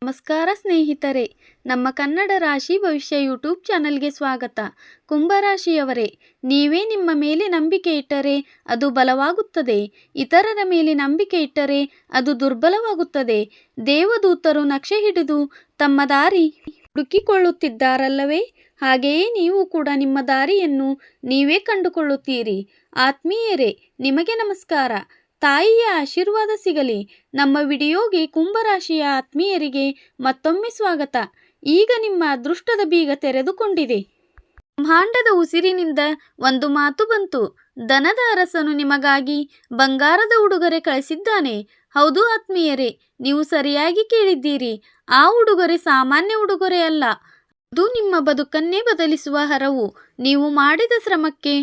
ನಮಸ್ಕಾರ ಸ್ನೇಹಿತರೆ, ನಮ್ಮ ಕನ್ನಡ ರಾಶಿ ಭವಿಷ್ಯ ಯೂಟ್ಯೂಬ್ ಚಾನಲ್ಗೆ ಸ್ವಾಗತ. ಕುಂಭರಾಶಿಯವರೇ, ನೀವೇ ನಿಮ್ಮ ಮೇಲೆ ನಂಬಿಕೆ ಇಟ್ಟರೆ ಅದು ಬಲವಾಗುತ್ತದೆ. ಇತರರ ಮೇಲೆ ನಂಬಿಕೆ ಇಟ್ಟರೆ ಅದು ದುರ್ಬಲವಾಗುತ್ತದೆ. ದೇವದೂತರು ನಕ್ಷೆ ಹಿಡಿದು ತಮ್ಮ ದಾರಿ ಹುಡುಕಿಕೊಳ್ಳುತ್ತಿದ್ದಾರಲ್ಲವೇ? ಹಾಗೆಯೇ ನೀವು ಕೂಡ ನಿಮ್ಮ ದಾರಿಯನ್ನು ನೀವೇ ಕಂಡುಕೊಳ್ಳುತ್ತೀರಿ. ಆತ್ಮೀಯರೇ, ನಿಮಗೆ ನಮಸ್ಕಾರ. ತಾಯಿಯ ಆಶೀರ್ವಾದ ಸಿಗಲಿ. ನಮ್ಮ ವಿಡಿಯೋಗೆ ಕುಂಭರಾಶಿಯ ಆತ್ಮೀಯರಿಗೆ ಮತ್ತೊಮ್ಮೆ ಸ್ವಾಗತ. ಈಗ ನಿಮ್ಮ ಅದೃಷ್ಟದ ಬೀಗ ತೆರೆದುಕೊಂಡಿದೆ. ಬ್ರಹ್ಮಾಂಡದ ಉಸಿರಿನಿಂದ ಒಂದು ಮಾತು ಬಂತು. ಧನದ ಅರಸನು ನಿಮಗಾಗಿ ಬಂಗಾರದ ಉಡುಗೊರೆ ಕಳಿಸಿದ್ದಾನೆ. ಹೌದು ಆತ್ಮೀಯರೇ, ನೀವು ಸರಿಯಾಗಿ ಕೇಳಿದ್ದೀರಿ. ಆ ಉಡುಗೊರೆ ಸಾಮಾನ್ಯ ಉಡುಗೊರೆ ಅಲ್ಲ, ಅದು ನಿಮ್ಮ ಬದುಕನ್ನೇ ಬದಲಿಸುವ ಹರವು. ನೀವು ಮಾಡಿದ ಶ್ರಮಕ್ಕೆ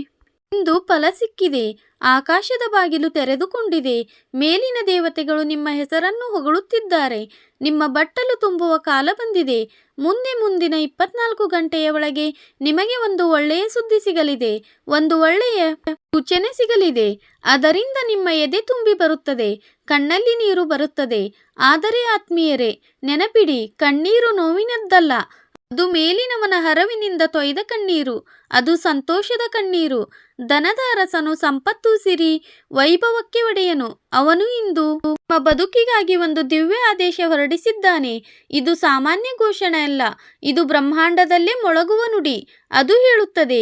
ಇಂದು ಫಲ ಸಿಕ್ಕಿದೆ. ಆಕಾಶದ ಬಾಗಿಲು ತೆರೆದುಕೊಂಡಿದೆ. ಮೇಲಿನ ದೇವತೆಗಳು ನಿಮ್ಮ ಹೆಸರನ್ನು ಹೊಗಳುತ್ತಿದ್ದಾರೆ. ನಿಮ್ಮ ಬಟ್ಟಲು ತುಂಬುವ ಕಾಲ ಬಂದಿದೆ. ಮುಂದಿನ 24 ಗಂಟೆಯ ಒಳಗೆ ನಿಮಗೆ ಒಂದು ಒಳ್ಳೆಯ ಸುದ್ದಿ ಸಿಗಲಿದೆ. ಒಂದು ಒಳ್ಳೆಯ ಸೂಚನೆ ಸಿಗಲಿದೆ. ಅದರಿಂದ ನಿಮ್ಮ ಎದೆ ತುಂಬಿ ಬರುತ್ತದೆ, ಕಣ್ಣಲ್ಲಿ ನೀರು ಬರುತ್ತದೆ. ಆದರೆ ಆತ್ಮೀಯರೇ, ನೆನಪಿಡಿ, ಕಣ್ಣೀರು ನೋವಿನದ್ದಲ್ಲ, ಅದು ಮೇಲಿನವನ ಹರವಿನಿಂದ ತೊಯ್ದ ಕಣ್ಣೀರು. ಅದು ಸಂತೋಷದ ಕಣ್ಣೀರು. ಧನದ ಅರಸನು ಸಂಪತ್ತು, ಸಿರಿ, ವೈಭವಕ್ಕೆ ಒಡೆಯನು. ಅವನು ಇಂದು ನಿಮ್ಮ ಬದುಕಿಗಾಗಿ ಒಂದು ದಿವ್ಯ ಆದೇಶ ಹೊರಡಿಸಿದ್ದಾನೆ. ಇದು ಸಾಮಾನ್ಯ ಘೋಷಣೆ ಅಲ್ಲ, ಇದು ಬ್ರಹ್ಮಾಂಡದಲ್ಲೇ ಮೊಳಗುವ ನುಡಿ. ಅದು ಹೇಳುತ್ತದೆ,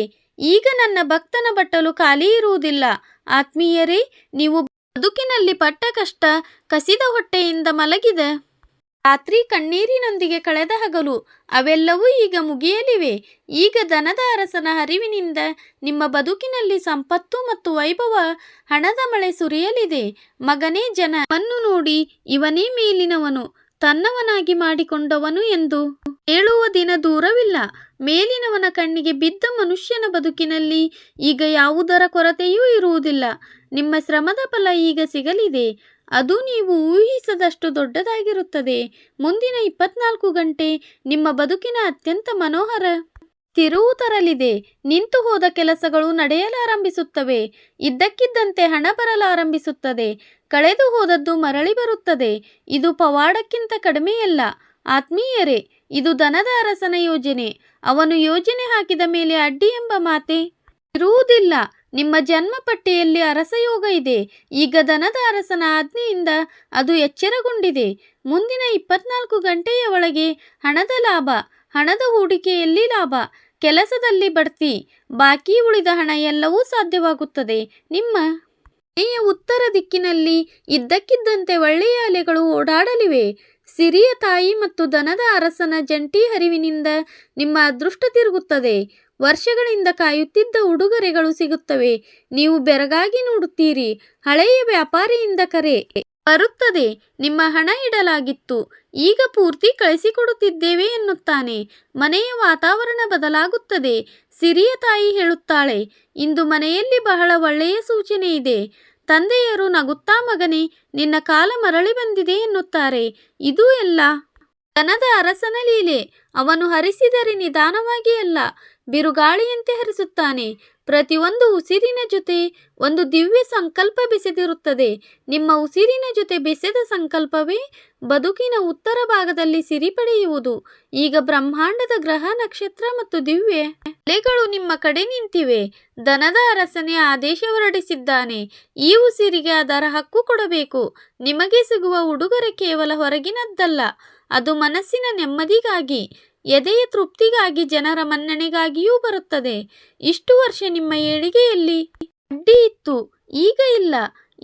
ಈಗ ನನ್ನ ಭಕ್ತನ ಬಟ್ಟಲು ಖಾಲಿ ಇರುವುದಿಲ್ಲ. ಆತ್ಮೀಯರೇ, ನೀವು ಬದುಕಿನಲ್ಲಿ ಪಟ್ಟ ಕಷ್ಟ, ಕಸಿದ ಹೊಟ್ಟೆಯಿಂದ ಮಲಗಿದ ರಾತ್ರಿ, ಕಣ್ಣೀರಿನೊಂದಿಗೆ ಕಳೆದ ಹಗಲು, ಅವೆಲ್ಲವೂ ಈಗ ಮುಗಿಯಲಿವೆ. ಈಗ ಧನದ ಅರಸನ ಹರಿವಿನಿಂದ ನಿಮ್ಮ ಬದುಕಿನಲ್ಲಿ ಸಂಪತ್ತು ಮತ್ತು ವೈಭವ, ಹಣದ ಮಳೆ ಸುರಿಯಲಿದೆ. ಮಗನೇ, ಜನವನ್ನು ನೋಡಿ ಇವನೇ ಮೇಲಿನವನು, ತನ್ನವನಾಗಿ ಮಾಡಿಕೊಂಡವನು ಎಂದು ಹೇಳುವ ದಿನ ದೂರವಿಲ್ಲ. ಮೇಲಿನವನ ಕಣ್ಣಿಗೆ ಬಿದ್ದ ಮನುಷ್ಯನ ಬದುಕಿನಲ್ಲಿ ಈಗ ಯಾವುದರ ಕೊರತೆಯೂ ಇರುವುದಿಲ್ಲ. ನಿಮ್ಮ ಶ್ರಮದ ಫಲ ಈಗ ಸಿಗಲಿದೆ. ಅದು ನೀವು ಊಹಿಸದಷ್ಟು ದೊಡ್ಡದಾಗಿರುತ್ತದೆ. ಮುಂದಿನ 24 ಗಂಟೆ ನಿಮ್ಮ ಬದುಕಿನ ಅತ್ಯಂತ ಮನೋಹರ ತಿರುವು ತರಲಿದೆ. ನಿಂತು ಹೋದ ಕೆಲಸಗಳು ನಡೆಯಲಾರಂಭಿಸುತ್ತವೆ. ಇದ್ದಕ್ಕಿದ್ದಂತೆ ಹಣ ಬರಲಾರಂಭಿಸುತ್ತದೆ. ಕಳೆದು ಹೋದದ್ದು ಮರಳಿ ಬರುತ್ತದೆ. ಇದು ಪವಾಡಕ್ಕಿಂತ ಕಡಿಮೆಯಲ್ಲ ಆತ್ಮೀಯರೇ, ಇದು ಧನದ ಅರಸನ ಯೋಜನೆ. ಅವನು ಯೋಜನೆ ಹಾಕಿದ ಮೇಲೆ ಅಡ್ಡಿ ಎಂಬ ಮಾತೆ ಇರುವುದಿಲ್ಲ. ನಿಮ್ಮ ಜನ್ಮ ಪಟ್ಟಿಯಲ್ಲಿ ಅರಸಯೋಗ ಇದೆ. ಈಗ ಧನದ ಅರಸನ ಆಜ್ಞೆಯಿಂದ ಅದು ಎಚ್ಚರಗೊಂಡಿದೆ. ಮುಂದಿನ 24 ಗಂಟೆಯ ಒಳಗೆ ಹಣದ ಲಾಭ, ಹಣದ ಹೂಡಿಕೆಯಲ್ಲಿ ಲಾಭ, ಕೆಲಸದಲ್ಲಿ ಬಡ್ತಿ, ಬಾಕಿ ಉಳಿದ ಹಣ ಎಲ್ಲವೂ ಸಾಧ್ಯವಾಗುತ್ತದೆ. ನಿಮ್ಮ ಮನೆಯ ಉತ್ತರ ದಿಕ್ಕಿನಲ್ಲಿ ಇದ್ದಕ್ಕಿದ್ದಂತೆ ಒಳ್ಳೆಯ ಅಲೆಗಳು ಓಡಾಡಲಿವೆ. ಸಿರಿಯ ತಾಯಿ ಮತ್ತು ಧನದ ಅರಸನ ಜಂಟಿ ಹರಿವಿನಿಂದ ನಿಮ್ಮ ಅದೃಷ್ಟ ತಿರುಗುತ್ತದೆ. ವರ್ಷಗಳಿಂದ ಕಾಯುತ್ತಿದ್ದ ಉಡುಗೊರೆಗಳು ಸಿಗುತ್ತವೆ. ನೀವು ಬೆರಗಾಗಿ ನೋಡುತ್ತೀರಿ. ಹಳೆಯ ವ್ಯಾಪಾರಿಯಿಂದ ಕರೆ ಬರುತ್ತದೆ. ನಿಮ್ಮ ಹಣ ಇಡಲಾಗಿತ್ತು, ಈಗ ಪೂರ್ತಿ ಕಳಿಸಿಕೊಡುತ್ತಿದ್ದೇವೆ ಎನ್ನುತ್ತಾನೆ. ಮನೆಯ ವಾತಾವರಣ ಬದಲಾಗುತ್ತದೆ. ಸಿರಿಯ ತಾಯಿ ಹೇಳುತ್ತಾಳೆ, ಇಂದು ಮನೆಯಲ್ಲಿ ಬಹಳ ಒಳ್ಳೆಯ ಸೂಚನೆ ಇದೆ. ತಂದೆಯರು ನಗುತ್ತಾ, ಮಗನೇ, ನಿನ್ನ ಕಾಲ ಮರಳಿ ಬಂದಿದೆ ಎನ್ನುತ್ತಾರೆ. ಇದು ಎಲ್ಲ ಧನದ ಅರಸನ ಲೀಲೆ. ಅವನು ಹರಿಸಿದರೆ ನಿಧಾನವಾಗಿ ಅಲ್ಲ, ಬಿರುಗಾಳಿಯಂತೆ ಹರಿಸುತ್ತಾನೆ. ಪ್ರತಿಯೊಂದು ಉಸಿರಿನ ಜೊತೆ ಒಂದು ದಿವ್ಯ ಸಂಕಲ್ಪ ಬೆಸೆದಿರುತ್ತದೆ. ನಿಮ್ಮ ಉಸಿರಿನ ಜೊತೆ ಬೆಸೆದ ಸಂಕಲ್ಪವೇ ಬದುಕಿನ ಉತ್ತರ ಭಾಗದಲ್ಲಿ ಸಿರಿ ಪಡೆಯುವುದು. ಈಗ ಬ್ರಹ್ಮಾಂಡದ ಗ್ರಹ, ನಕ್ಷತ್ರ ಮತ್ತು ದಿವ್ಯ ಅಲೆಗಳು ನಿಮ್ಮ ಕಡೆ ನಿಂತಿವೆ. ಧನದ ಅರಸನೇ ಆದೇಶ ಹೊರಡಿಸಿದ್ದಾನೆ. ಈ ಉಸಿರಿಗೆ ಅದರ ಹಕ್ಕು ಕೊಡಬೇಕು. ನಿಮಗೆ ಸಿಗುವ ಉಡುಗೊರೆ ಕೇವಲ ಹೊರಗಿನದ್ದಲ್ಲ, ಅದು ಮನಸ್ಸಿನ ನೆಮ್ಮದಿಗಾಗಿ, ಎದೆಯ ತೃಪ್ತಿಗಾಗಿ, ಜನರ ಮನ್ನಣೆಗಾಗಿಯೂ ಬರುತ್ತದೆ. ಇಷ್ಟು ವರ್ಷ ನಿಮ್ಮ ಏಳಿಗೆಯಲ್ಲಿ ಅಡ್ಡಿ ಇತ್ತು, ಈಗ ಇಲ್ಲ.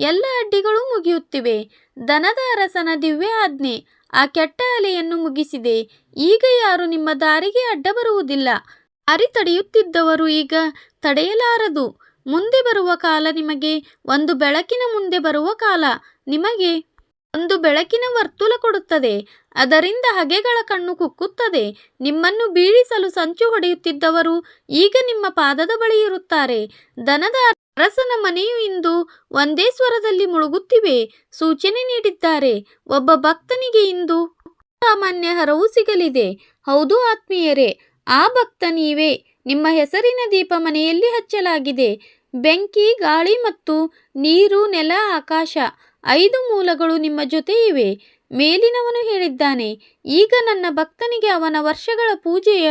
ಎಲ್ಲ ಅಡ್ಡಿಗಳು ಮುಗಿಯುತ್ತಿವೆ. ಧನದ ಅರಸನ ದಿವ್ಯ ಆಜ್ಞೆ ಆ ಕೆಟ್ಟ ಅಲೆಯನ್ನು ಮುಗಿಸಿದೆ. ಈಗ ಯಾರು ನಿಮ್ಮ ದಾರಿಗೆ ಅಡ್ಡ ಬರುವುದಿಲ್ಲ. ದಾರಿ ತಡೆಯುತ್ತಿದ್ದವರು ಈಗ ತಡೆಯಲಾರದು. ಮುಂದೆ ಬರುವ ಕಾಲ ನಿಮಗೆ ಒಂದು ಬೆಳಕಿನ ಮುಂದೆ ಬರುವ ಕಾಲ ನಿಮಗೆ ಒಂದು ಬೆಳಕಿನ ವರ್ತುಲ ಕೊಡುತ್ತದೆ. ಅದರಿಂದ ಹಗೆಗಳ ಕಣ್ಣು ಕುಕ್ಕುತ್ತದೆ. ನಿಮ್ಮನ್ನು ಬೀಳಿಸಲು ಸಂಚು ಹೊಡೆಯುತ್ತಿದ್ದವರು ಈಗ ನಿಮ್ಮ ಪಾದದ ಬಳಿ ಇರುತ್ತಾರೆ. ಧನದ ಅರಸನ ಮನೆಯು ಇಂದು ಒಂದೇ ಸ್ವರದಲ್ಲಿ ಮುಳುಗುತ್ತಿವೆ. ಸೂಚನೆ ನೀಡಿದ್ದಾರೆ. ಒಬ್ಬ ಭಕ್ತನಿಗೆ ಇಂದು ಸಾಮಾನ್ಯ ಹರವು ಸಿಗಲಿದೆ. ಹೌದು ಆತ್ಮೀಯರೇ, ಆ ಭಕ್ತ ನೀವೇ. ನಿಮ್ಮ ಹೆಸರಿನ ದೀಪ ಮನೆಯಲ್ಲಿ ಹಚ್ಚಲಾಗಿದೆ. ಬೆಂಕಿ, ಗಾಳಿ ಮತ್ತು ನೀರು, ನೆಲ, ಆಕಾಶ, 5 ಮೂಲಗಳು ನಿಮ್ಮ ಜೊತೆ ಇವೆ. ಮೇಲಿನವನು ಹೇಳಿದ್ದಾನೆ, ಈಗ ನನ್ನ ಭಕ್ತನಿಗೆ ಅವನ ವರ್ಷಗಳ ಪೂಜೆಯ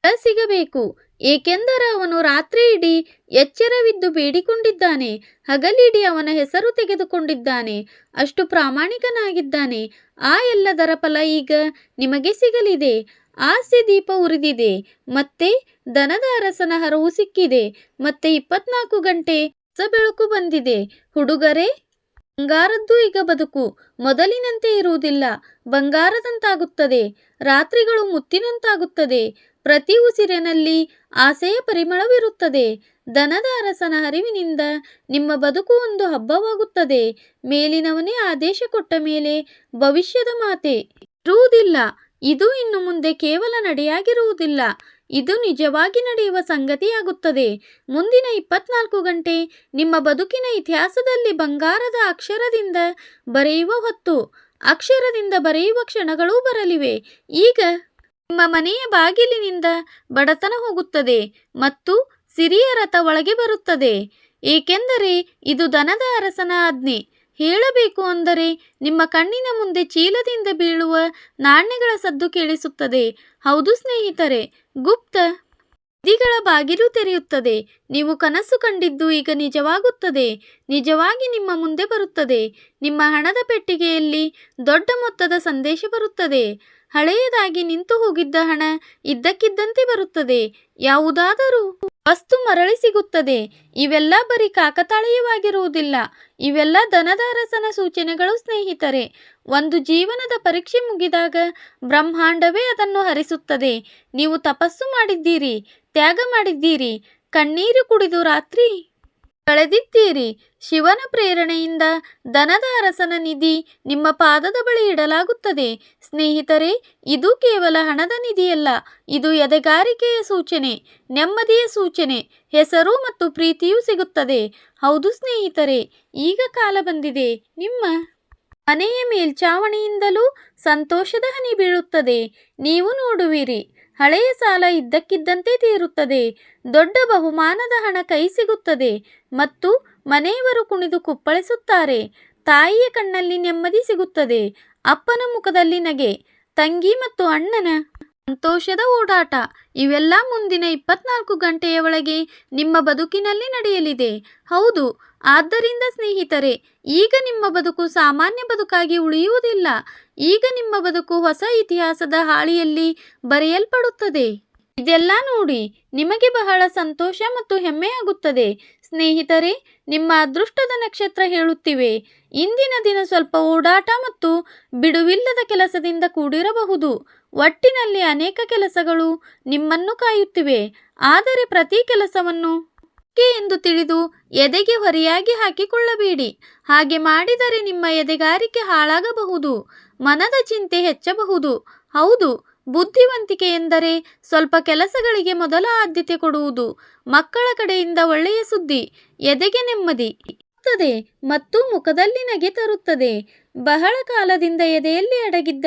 ಫಲ ಸಿಗಬೇಕು, ಏಕೆಂದರೆ ಅವನು ರಾತ್ರಿ ಇಡೀ ಎಚ್ಚರವಿದ್ದು ಬೇಡಿಕೊಂಡಿದ್ದಾನೆ, ಹಗಲಿಡೀ ಅವನ ಹೆಸರು ತೆಗೆದುಕೊಂಡಿದ್ದಾನೆ, ಅಷ್ಟು ಪ್ರಾಮಾಣಿಕನಾಗಿದ್ದಾನೆ. ಆ ಎಲ್ಲದರ ಫಲ ಈಗ ನಿಮಗೆ ಸಿಗಲಿದೆ. ಆಸೆ ದೀಪ ಉರಿದಿದೆ, ಮತ್ತೆ ದನದ ಅರಸನ ಹರವು ಸಿಕ್ಕಿದೆ, ಮತ್ತೆ 24 ಗಂಟೆ ಹೊಸ ಬೆಳಕು ಬಂದಿದೆ. ಹುಡುಗರೇ, ಬಂಗಾರದ್ದು ಈಗ ಬದುಕು ಮೊದಲಿನಂತೆ ಇರುವುದಿಲ್ಲ, ಬಂಗಾರದಂತಾಗುತ್ತದೆ. ರಾತ್ರಿಗಳು ಮುತ್ತಿನಂತಾಗುತ್ತದೆ. ಪ್ರತಿ ಉಸಿರಿನಲ್ಲಿ ಆಸೆಯ ಪರಿಮಳವಿರುತ್ತದೆ. ದನದ ಅರಸನ ಹರಿವಿನಿಂದ ನಿಮ್ಮ ಬದುಕು ಒಂದು ಹಬ್ಬವಾಗುತ್ತದೆ. ಮೇಲಿನವನೇ ಆದೇಶ ಕೊಟ್ಟ ಮೇಲೆ ಭವಿಷ್ಯದ ಮಾತೆ ಇರುವುದಿಲ್ಲ. ಇದು ಇನ್ನು ಮುಂದೆ ಕೇವಲ ನಡೆಯಾಗಿರುವುದಿಲ್ಲ, ಇದು ನಿಜವಾಗಿ ನಡೆಯುವ ಸಂಗತಿಯಾಗುತ್ತದೆ. ಮುಂದಿನ 24 ಗಂಟೆ ನಿಮ್ಮ ಬದುಕಿನ ಇತಿಹಾಸದಲ್ಲಿ ಬಂಗಾರದ ಅಕ್ಷರದಿಂದ ಬರೆಯುವ ಹೊತ್ತು, ಅಕ್ಷರದಿಂದ ಬರೆಯುವ ಕ್ಷಣಗಳೂ ಬರಲಿವೆ. ಈಗ ನಿಮ್ಮ ಮನೆಯ ಬಾಗಿಲಿನಿಂದ ಬಡತನ ಹೋಗುತ್ತದೆ ಮತ್ತು ಸಿರಿಯ ರಥ ಒಳಗೆ ಬರುತ್ತದೆ, ಏಕೆಂದರೆ ಇದು ದನದ ಅರಸನ ಆಜ್ಞೆ. ಹೇಳಬೇಕು ಅಂದರೆ ನಿಮ್ಮ ಕಣ್ಣಿನ ಮುಂದೆ ಚೀಲದಿಂದ ಬೀಳುವ ನಾಣ್ಯಗಳ ಸದ್ದು ಕೇಳಿಸುತ್ತದೆ. ಹೌದು ಸ್ನೇಹಿತರೆ, ಗುಪ್ತ ನಿಧಿಗಳ ಬಾಗಿಲು ತೆರೆಯುತ್ತದೆ. ನೀವು ಕನಸು ಕಂಡಿದ್ದು ಈಗ ನಿಜವಾಗುತ್ತದೆ, ನಿಜವಾಗಿ ನಿಮ್ಮ ಮುಂದೆ ಬರುತ್ತದೆ. ನಿಮ್ಮ ಹಣದ ಪೆಟ್ಟಿಗೆಯಲ್ಲಿ ದೊಡ್ಡ ಮೊತ್ತದ ಸಂದೇಶ ಬರುತ್ತದೆ. ಹಳೆಯದಾಗಿ ನಿಂತು ಹೋಗಿದ್ದ ಹಣ ಇದ್ದಕ್ಕಿದ್ದಂತೆ ಬರುತ್ತದೆ. ಯಾವುದಾದರೂ ವಸ್ತು ಮರಳಿ ಸಿಗುತ್ತದೆ. ಇವೆಲ್ಲ ಬರೀ ಕಾಕತಾಳೀಯವಾಗಿರುವುದಿಲ್ಲ, ಇವೆಲ್ಲ ದನದ ಅರಸನ ಸೂಚನೆಗಳು ಸ್ನೇಹಿತರೆ. ಒಂದು ಜೀವನದ ಪರೀಕ್ಷೆ ಮುಗಿದಾಗ ಬ್ರಹ್ಮಾಂಡವೇ ಅದನ್ನು ಹರಿಸುತ್ತದೆ. ನೀವು ತಪಸ್ಸು ಮಾಡಿದ್ದೀರಿ, ತ್ಯಾಗ ಮಾಡಿದ್ದೀರಿ, ಕಣ್ಣೀರು ಕುಡಿದು ರಾತ್ರಿ ಕಳೆದಿದ್ದೀರಿ. ಶಿವನ ಪ್ರೇರಣೆಯಿಂದ ದನದ ಅರಸನ ನಿಧಿ ನಿಮ್ಮ ಪಾದದ ಬಳಿ ಇಡಲಾಗುತ್ತದೆ. ಸ್ನೇಹಿತರೆ, ಇದು ಕೇವಲ ಹಣದ ನಿಧಿಯಲ್ಲ, ಇದು ಎದೆಗಾರಿಕೆಯ ಸೂಚನೆ, ನೆಮ್ಮದಿಯ ಸೂಚನೆ, ಹೆಸರು ಮತ್ತು ಪ್ರೀತಿಯೂ ಸಿಗುತ್ತದೆ. ಹೌದು ಸ್ನೇಹಿತರೆ, ಈಗ ಕಾಲ ಬಂದಿದೆ. ನಿಮ್ಮ ಮನೆಯ ಮೇಲ್ಛಾವಣಿಯಿಂದಲೂ ಸಂತೋಷದ ಹನಿ ಬೀಳುತ್ತದೆ. ನೀವು ನೋಡುವಿರಿ, ಹಳೆಯ ಸಾಲ ಇದ್ದಕ್ಕಿದ್ದಂತೆ ತೀರುತ್ತದೆ. ದೊಡ್ಡ ಬಹುಮಾನದ ಹಣ ಕೈ ಸಿಗುತ್ತದೆ ಮತ್ತು ಮನೆಯವರು ಕುಣಿದು ಕುಪ್ಪಳಿಸುತ್ತಾರೆ. ತಾಯಿಯ ಕಣ್ಣಲ್ಲಿ ನೆಮ್ಮದಿ ಸಿಗುತ್ತದೆ, ಅಪ್ಪನ ಮುಖದಲ್ಲಿ ನಗೆ, ತಂಗಿ ಮತ್ತು ಅಣ್ಣನ ಸಂತೋಷದ ಓಡಾಟ. ಇವೆಲ್ಲ ಮುಂದಿನ 24 ಗಂಟೆಯ ಒಳಗೆ ನಿಮ್ಮ ಬದುಕಿನಲ್ಲಿ ನಡೆಯಲಿದೆ. ಹೌದು, ಆದ್ದರಿಂದ ಸ್ನೇಹಿತರೆ, ಈಗ ನಿಮ್ಮ ಬದುಕು ಸಾಮಾನ್ಯ ಬದುಕಾಗಿ ಉಳಿಯುವುದಿಲ್ಲ. ಈಗ ನಿಮ್ಮ ಬದುಕು ಹೊಸ ಇತಿಹಾಸದ ಹಾಳೆಯಲ್ಲಿ ಬರೆಯಲ್ಪಡುತ್ತದೆ. ಇದೆಲ್ಲ ನೋಡಿ ನಿಮಗೆ ಬಹಳ ಸಂತೋಷ ಮತ್ತು ಹೆಮ್ಮೆಯಾಗುತ್ತದೆ. ಸ್ನೇಹಿತರೆ, ನಿಮ್ಮ ಅದೃಷ್ಟದ ನಕ್ಷತ್ರ ಹೇಳುತ್ತಿವೆ, ಇಂದಿನ ದಿನ ಸ್ವಲ್ಪ ಓಡಾಟ ಮತ್ತು ಬಿಡುವಿಲ್ಲದ ಕೆಲಸದಿಂದ ಕೂಡಿರಬಹುದು. ಒಟ್ಟಿನಲ್ಲಿ ಅನೇಕ ಕೆಲಸಗಳು ನಿಮ್ಮನ್ನು ಕಾಯುತ್ತಿವೆ, ಆದರೆ ಪ್ರತಿ ಕೆಲಸವನ್ನು ಎಂದು ತಿಳಿದು ಎದೆಗೆ ಹೊರೆಯಾಗಿ ಹಾಕಿಕೊಳ್ಳಬೇಡಿ. ಹಾಗೆ ಮಾಡಿದರೆ ನಿಮ್ಮ ಎದೆಗಾರಿಕೆ ಹಾಳಾಗಬಹುದು, ಮನದ ಚಿಂತೆ ಹೆಚ್ಚಬಹುದು. ಹೌದು, ಬುದ್ಧಿವಂತಿಕೆ ಎಂದರೆ ಸ್ವಲ್ಪ ಕೆಲಸಗಳಿಗೆ ಮೊದಲ ಆದ್ಯತೆ ಕೊಡುವುದು. ಮಕ್ಕಳ ಕಡೆಯಿಂದ ಒಳ್ಳೆಯ ಸುದ್ದಿ ಎದೆಗೆ ನೆಮ್ಮದಿ ಇರುತ್ತದೆ ಮತ್ತು ಮುಖದಲ್ಲಿ ನಗೆ ತರುತ್ತದೆ. ಬಹಳ ಕಾಲದಿಂದ ಎದೆಯಲ್ಲಿ ಅಡಗಿದ್ದ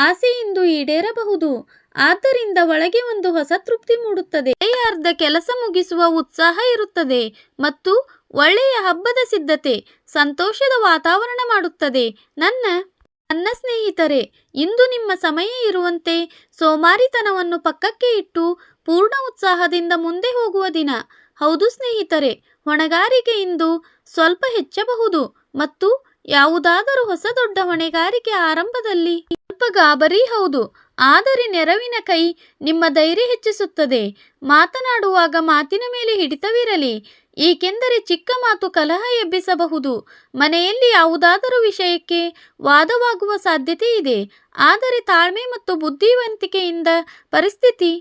ಆಸೆ ಇಂದು ಈಡೇರಬಹುದು. ಆದ್ದರಿಂದ ಒಳಗೆ ಒಂದು ಹೊಸ ತೃಪ್ತಿ ಮೂಡುತ್ತದೆ. ಅರ್ಧ ಕೆಲಸ ಮುಗಿಸುವ ಉತ್ಸಾಹ ಇರುತ್ತದೆ ಮತ್ತು ಒಳ್ಳೆಯ ಹಬ್ಬದ ಸಿದ್ಧತೆ, ಸಂತೋಷದ ವಾತಾವರಣ ಮಾಡುತ್ತದೆ. ನನ್ನ ಸ್ನೇಹಿತರೆ, ಇಂದು ನಿಮ್ಮ ಸಮಯ ಇರುವಂತೆ ಸೋಮಾರಿತನವನ್ನು ಪಕ್ಕಕ್ಕೆ ಇಟ್ಟು ಪೂರ್ಣ ಉತ್ಸಾಹದಿಂದ ಮುಂದೆ ಹೋಗುವ ದಿನ. ಹೌದು ಸ್ನೇಹಿತರೆ, ಹೊಣೆಗಾರಿಕೆ ಇಂದು ಸ್ವಲ್ಪ ಹೆಚ್ಚಬಹುದು ಮತ್ತು ಯಾವುದಾದರೂ ಹೊಸ ದೊಡ್ಡ ಹೊಣೆಗಾರಿಕೆ ಆರಂಭದಲ್ಲಿ ಸ್ವಲ್ಪ ಗಾಬರಿ. ಹೌದು, ಆದರೆ ನೆರವಿನ ಕೈ ನಿಮ್ಮ ಧೈರ್ಯ ಹೆಚ್ಚಿಸುತ್ತದೆ. ಮಾತನಾಡುವಾಗ ಮಾತಿನ ಮೇಲೆ ಹಿಡಿತವಿರಲಿ, ಏಕೆಂದರೆ ಚಿಕ್ಕ ಮಾತು ಕಲಹ ಎಬ್ಬಿಸಬಹುದು. ಮನೆಯಲ್ಲಿ ಯಾವುದಾದರೂ ವಿಷಯಕ್ಕೆ ವಾದವಾಗುವ ಸಾಧ್ಯತೆ ಇದೆ, ಆದರೆ ತಾಳ್ಮೆ ಮತ್ತು ಬುದ್ಧಿವಂತಿಕೆಯಿಂದ ಪರಿಸ್ಥಿತಿ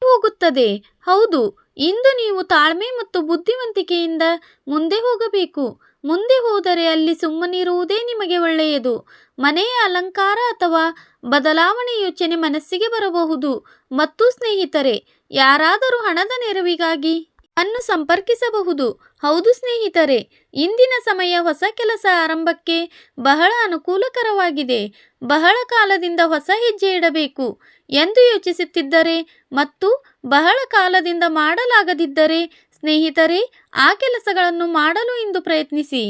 ಹೋಗುತ್ತದೆ. ಹೌದು, ಇಂದು ನೀವು ತಾಳ್ಮೆ ಮತ್ತು ಬುದ್ಧಿವಂತಿಕೆಯಿಂದ ಮುಂದೆ ಹೋಗಬೇಕು. ಮುಂದೆ ಹೋದರೆ ಅಲ್ಲಿ ಸುಮ್ಮನಿರುವುದೇ ನಿಮಗೆ ಒಳ್ಳೆಯದು. ಮನೆಯ ಅಲಂಕಾರ ಅಥವಾ ಬದಲಾವಣೆ ಯೋಚನೆ ಮನಸ್ಸಿಗೆ ಬರಬಹುದು. ಮತ್ತು ಸ್ನೇಹಿತರೆ, ಯಾರಾದರೂ ಹಣದ ನೆರವಿಗಾಗಿ ಅನ್ನು ಸಂಪರ್ಕಿಸಬಹುದು. ಹೌದು ಸ್ನೇಹಿತರೆ, ಇಂದಿನ ಸಮಯ ಹೊಸ ಕೆಲಸ ಆರಂಭಕ್ಕೆ ಬಹಳ ಅನುಕೂಲಕರವಾಗಿದೆ. ಬಹಳ ಕಾಲದಿಂದ ಹೊಸ ಹೆಜ್ಜೆ ಇಡಬೇಕು ಎಂದು ಯೋಚಿಸುತ್ತಿದ್ದರೆ ಮತ್ತು ಬಹಳ ಕಾಲದಿಂದ ಮಾಡಲಾಗದಿದ್ದರೆ ಸ್ನೇಹಿತರೆ, ಆ ಕೆಲಸಗಳನ್ನು ಮಾಡಲು ಇಂದು ಪ್ರಯತ್ನಿಸಿ,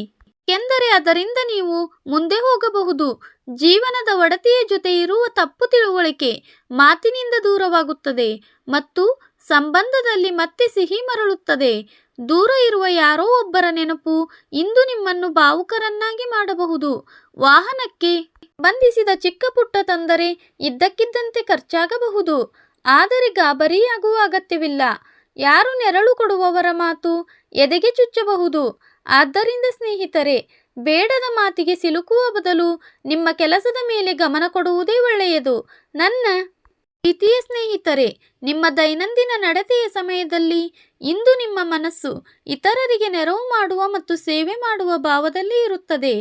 ಏಕೆಂದರೆ ಅದರಿಂದ ನೀವು ಮುಂದೆ ಹೋಗಬಹುದು. ಜೀವನದ ಒಡತಿಯ ಜೊತೆ ಇರುವ ತಪ್ಪು ತಿಳುವಳಿಕೆ ಮಾತಿನಿಂದ ದೂರವಾಗುತ್ತದೆ ಮತ್ತು ಸಂಬಂಧದಲ್ಲಿ ಮತ್ತೆ ಸಿಹಿ ಮರಳುತ್ತದೆ. ದೂರ ಇರುವ ಯಾರೋ ಒಬ್ಬರ ನೆನಪು ಇಂದು ನಿಮ್ಮನ್ನು ಭಾವುಕರನ್ನಾಗಿ ಮಾಡಬಹುದು. ವಾಹನಕ್ಕೆ ಸಂಬಂಧಿಸಿದ ಚಿಕ್ಕ ಪುಟ್ಟ ತೊಂದರೆ ಇದ್ದಕ್ಕಿದ್ದಂತೆ ಖರ್ಚಾಗಬಹುದು, ಆದರೆ ಗಾಬರಿಯಾಗುವ ಅಗತ್ಯವಿಲ್ಲ. ಯಾರು ನೆರಳು ಕೊಡುವವರ ಮಾತು ಎದೆಗೆ ಚುಚ್ಚಬಹುದು. ಆದ್ದರಿಂದ ಸ್ನೇಹಿತರೆ, ಬೇಡದ ಮಾತಿಗೆ ಸಿಲುಕುವ ಬದಲು ನಿಮ್ಮ ಕೆಲಸದ ಮೇಲೆ ಗಮನ ಕೊಡುವುದೇ ಒಳ್ಳೆಯದು. ನನ್ನ ಪ್ರೀತಿಯ ಸ್ನೇಹಿತರೆ, ನಿಮ್ಮ ದೈನಂದಿನ ನಡತೆಯ ಸಮಯದಲ್ಲಿ ಇಂದು ನಿಮ್ಮ ಮನಸ್ಸು ಇತರರಿಗೆ ನೆರವು ಮಾಡುವ ಮತ್ತು ಸೇವೆ ಮಾಡುವ ಭಾವದಲ್ಲಿ ಇರುತ್ತದೆ.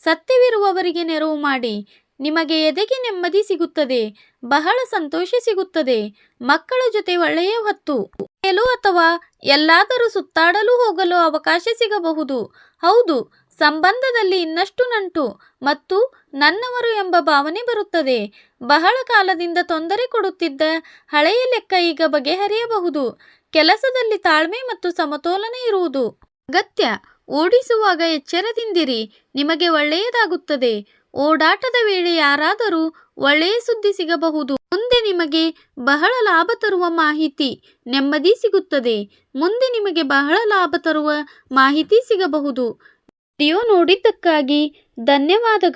ಸತ್ಯವಿರುವವರಿಗೆ ನೆರವು ಮಾಡಿ. ನಿಮಗೆ ಎದೆಗೆ ನೆಮ್ಮದಿ ಸಿಗುತ್ತದೆ, ಬಹಳ ಸಂತೋಷ ಸಿಗುತ್ತದೆ. ಮಕ್ಕಳ ಜೊತೆ ಒಳ್ಳೆಯ ಹೊತ್ತು ಅಥವಾ ಎಲ್ಲಾದರೂ ಸುತ್ತಾಡಲು ಹೋಗಲು ಅವಕಾಶ ಸಿಗಬಹುದು. ಹೌದು, ಸಂಬಂಧದಲ್ಲಿ ಇನ್ನಷ್ಟು ನಂಟು ಮತ್ತು ನನ್ನವರು ಎಂಬ ಭಾವನೆ ಬರುತ್ತದೆ. ಬಹಳ ಕಾಲದಿಂದ ತೊಂದರೆ ಕೊಡುತ್ತಿದ್ದ ಹಳೆಯ ಲೆಕ್ಕ ಈಗ ಬಗೆಹರಿಯಬಹುದು. ಕೆಲಸದಲ್ಲಿ ತಾಳ್ಮೆ ಮತ್ತು ಸಮತೋಲನ ಇರುವುದು ಅಗತ್ಯ. ಓಡಿಸುವಾಗ ಎಚ್ಚರದಿಂದಿರಿ, ನಿಮಗೆ ಒಳ್ಳೆಯದಾಗುತ್ತದೆ. ಓಡಾಟದ ವೇಳೆ ಯಾರಾದರೂ ಒಳ್ಳೆಯ ಸುದ್ದಿ ಸಿಗಬಹುದು. ಮುಂದೆ ನಿಮಗೆ ಬಹಳ ಲಾಭ ತರುವ ಮಾಹಿತಿ ನೆಮ್ಮದಿ ಸಿಗುತ್ತದೆ. ಮುಂದೆ ನಿಮಗೆ ಬಹಳ ಲಾಭ ತರುವ ಮಾಹಿತಿ ಸಿಗಬಹುದು. ವಿಡಿಯೋ ನೋಡಿದ್ದಕ್ಕಾಗಿ ಧನ್ಯವಾದಗಳು.